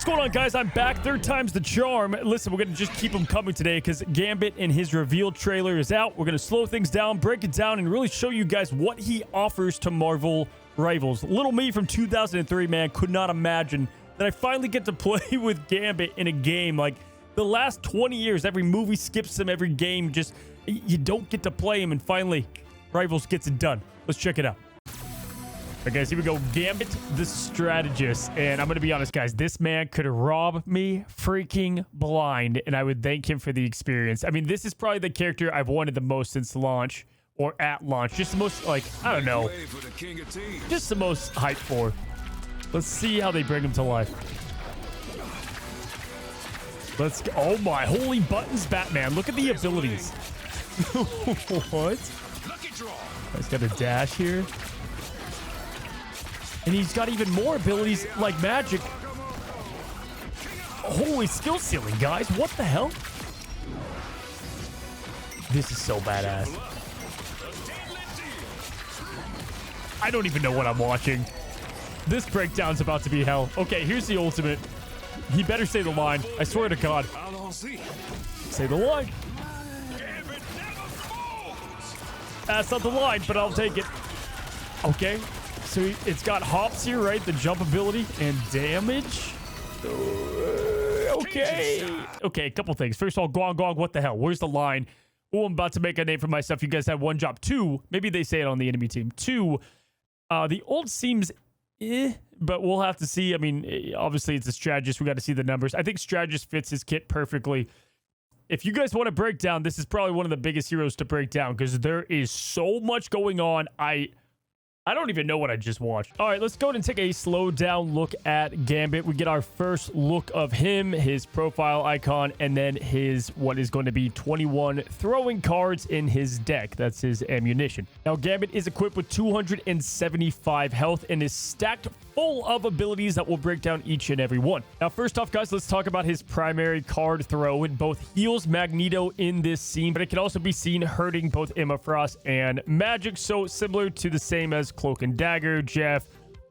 What's going on, guys? I'm back. Third time's the charm. Listen, we're going to just keep them coming today because Gambit and his reveal trailer is out. We're going to slow things down, break it down, and really show you guys what he offers to Marvel Rivals. Little me from 2003, man, could not imagine that I finally get to play with Gambit in a game. Like, the last 20 years, every movie skips him, every game, just, you don't get to play him, and finally, Rivals gets it done. Let's check it out. All right, guys, here we go. Gambit the Strategist. And I'm going to be honest, guys. This man could rob me freaking blind, and I would thank him for the experience. I mean, this is probably the character I've wanted the most since launch, or at launch. Just the most, like, I don't know. Just the most hype for. Let's see how they bring him to life. Let's go. Oh, my. Holy buttons, Batman. Look at the abilities. What? He's got a dash here. And he's got even more abilities like magic. Holy skill ceiling, guys. What the hell? This is so badass. I don't even know what I'm watching. This breakdown's about to be hell. Okay, here's the ultimate. He better say the line. I swear to God. Say the line. That's not the line, but I'll take it. Okay. So it's got hops here, right? The jump ability and damage. Okay. Okay, a couple things. First of all, Gong Gong, what the hell? Where's the line? Oh, I'm about to make a name for myself. You guys have one job. Two, maybe they say it on the enemy team. Two, the ult seems but we'll have to see. I mean, obviously it's a strategist. We got to see the numbers. I think strategist fits his kit perfectly. If you guys want to break down, this is probably one of the biggest heroes to break down because there is so much going on. I don't even know what I just watched. All right, let's go ahead and take a slow down look at Gambit. We get our first look of him, his profile icon, and then his what is going to be 21 throwing cards in his deck. That's his ammunition. Now, Gambit is equipped with 275 health and is stacked full of abilities that will break down each and every one. Now, first off, guys, let's talk about his primary card throw. It both heals Magneto in this scene, but it can also be seen hurting both Emma Frost and Magic, so similar to the same as Cloak and Dagger, Jeff,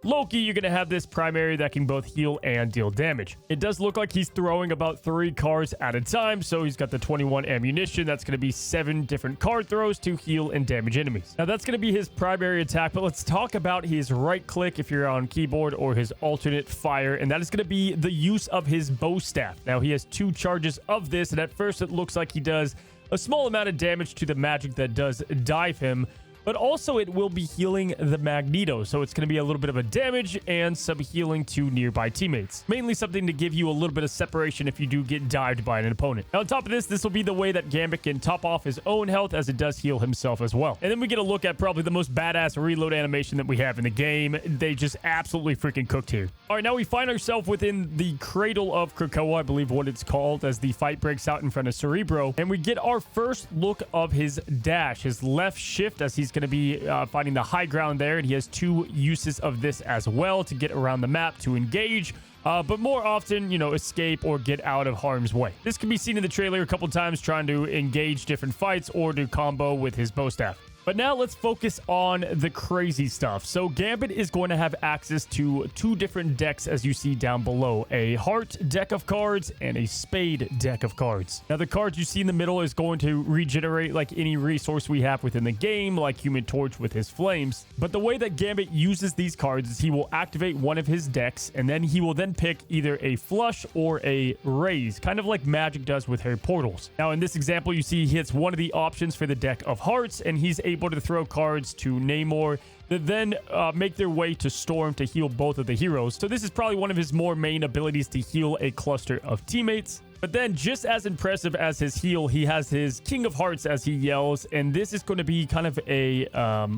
Loki. You're going to have this primary that can both heal and deal damage. It does look like he's throwing about 3 cards at a time, so he's got the 21 ammunition. That's going to be 7 different card throws to heal and damage enemies. Now, that's going to be his primary attack, but let's talk about his right click if you're on keyboard, or his alternate fire, and that is going to be the use of his bow staff. Now, he has 2 charges of this, and at first it looks like he does a small amount of damage to the magic that does dive him, but also it will be healing the Magneto, so it's going to be a little bit of a damage and some healing to nearby teammates. Mainly something to give you a little bit of separation if you do get dived by an opponent. Now, on top of this, this will be the way that Gambit can top off his own health, as it does heal himself as well. And then we get a look at probably the most badass reload animation that we have in the game. They just absolutely freaking cooked here. All right, now we find ourselves within the Cradle of Krakoa, I believe what it's called, as the fight breaks out in front of Cerebro. And we get our first look of his dash, his left shift, as he's going to be finding the high ground there, and he has 2 uses of this as well to get around the map to engage, but more often, you know, escape or get out of harm's way. This can be seen in the trailer a couple times, trying to engage different fights or do combo with his bow staff. But now let's focus on the crazy stuff. So Gambit is going to have access to 2 different decks, as you see down below. A heart deck of cards and a spade deck of cards. Now, the cards you see in the middle is going to regenerate like any resource we have within the game, like Human Torch with his flames. But the way that Gambit uses these cards is he will activate one of his decks, and then he will then pick either a flush or a raise, kind of like Magic does with her portals. Now, in this example, you see he hits one of the options for the deck of hearts, and he's able to throw cards to Namor that then make their way to Storm to heal both of the heroes. So this is probably one of his more main abilities, to heal a cluster of teammates. But then, just as impressive as his heal, he has his King of Hearts, as he yells, and this is going to be kind of a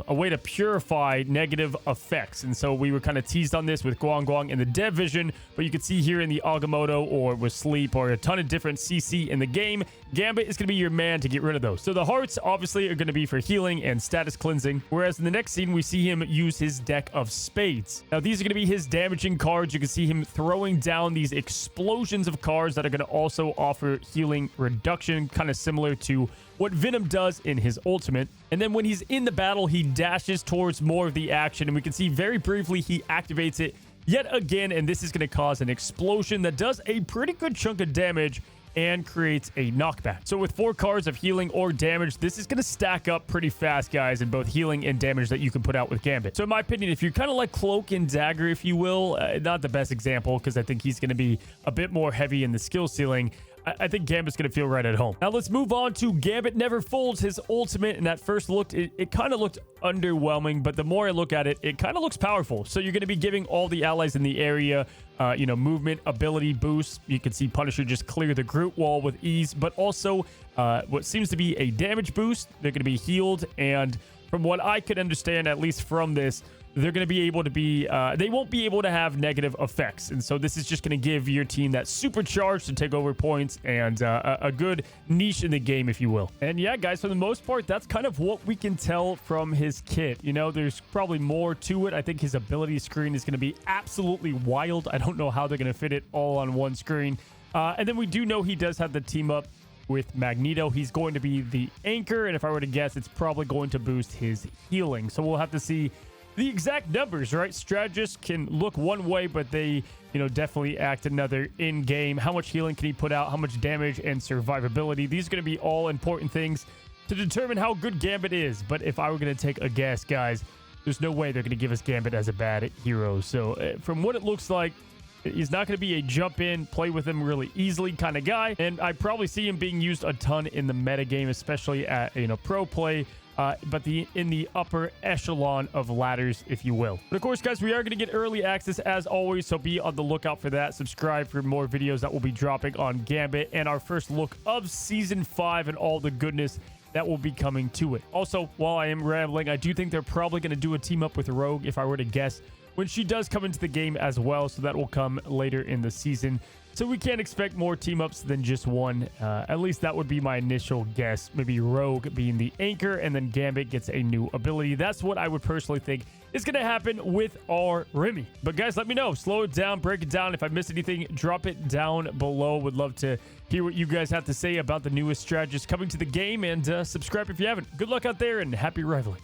way to purify negative effects. And so we were kind of teased on this with Guang Guang in the Dev Vision, but you can see here in the Agamotto or with Sleep or a ton of different CC in the game, Gambit is going to be your man to get rid of those. So the hearts obviously are going to be for healing and status cleansing, whereas in the next scene we see him use his deck of spades. Now, these are going to be his damaging cards. You can see him throwing down these explosions of cards that are going to also offer healing reduction, kind of similar to what Venom does in his ultimate. And then when he's in the battle, he dashes towards more of the action, and we can see very briefly he activates it yet again, and this is going to cause an explosion that does a pretty good chunk of damage and creates a knockback. So with 4 cards of healing or damage, this is going to stack up pretty fast, guys, in both healing and damage that you can put out with Gambit. So in my opinion, if you're kind of like Cloak and Dagger, if you will, not the best example because I think he's going to be a bit more heavy in the skill ceiling, I think Gambit's going to feel right at home. Now let's move on to Gambit Never Folds, his ultimate. And at first looked, it kind of looked underwhelming, but the more I look at it, it kind of looks powerful. So you're going to be giving all the allies in the area, movement, ability boost. You can see Punisher just clear the group wall with ease, but also what seems to be a damage boost. They're going to be healed. And from what I could understand, at least from this, they're going to be able to be, they won't be able to have negative effects. And so this is just going to give your team that supercharge to take over points and a good niche in the game, if you will. And yeah, guys, for the most part, that's kind of what we can tell from his kit. You know, there's probably more to it. I think his ability screen is going to be absolutely wild. I don't know how they're going to fit it all on one screen. And then we do know he does have the team up with Magneto. He's going to be the anchor. And if I were to guess, it's probably going to boost his healing. So we'll have to see the exact numbers, right? Strategists can look one way, but they, definitely act another in game. How much healing can he put out? How much damage and survivability? These are going to be all important things to determine how good Gambit is. But if I were going to take a guess, guys, there's no way they're going to give us Gambit as a bad hero. So from what it looks like, he's not going to be a jump in, play with him really easily kind of guy. And I probably see him being used a ton in the meta game, especially at, pro play. But in the upper echelon of ladders, if you will. But of course, guys, we are going to get early access as always, so be on the lookout for that. Subscribe for more videos that will be dropping on Gambit and our first look of Season 5 and all the goodness that will be coming to it. Also, while I am rambling, I do think they're probably going to do a team up with Rogue, if I were to guess, when she does come into the game as well, so that will come later in the season. So we can't expect more team-ups than just one. At least that would be my initial guess. Maybe Rogue being the anchor, and then Gambit gets a new ability. That's what I would personally think is going to happen with our Remy. But guys, let me know. Slow it down, break it down. If I missed anything, drop it down below. Would love to hear what you guys have to say about the newest strategist coming to the game. And subscribe if you haven't. Good luck out there, and happy rivaling.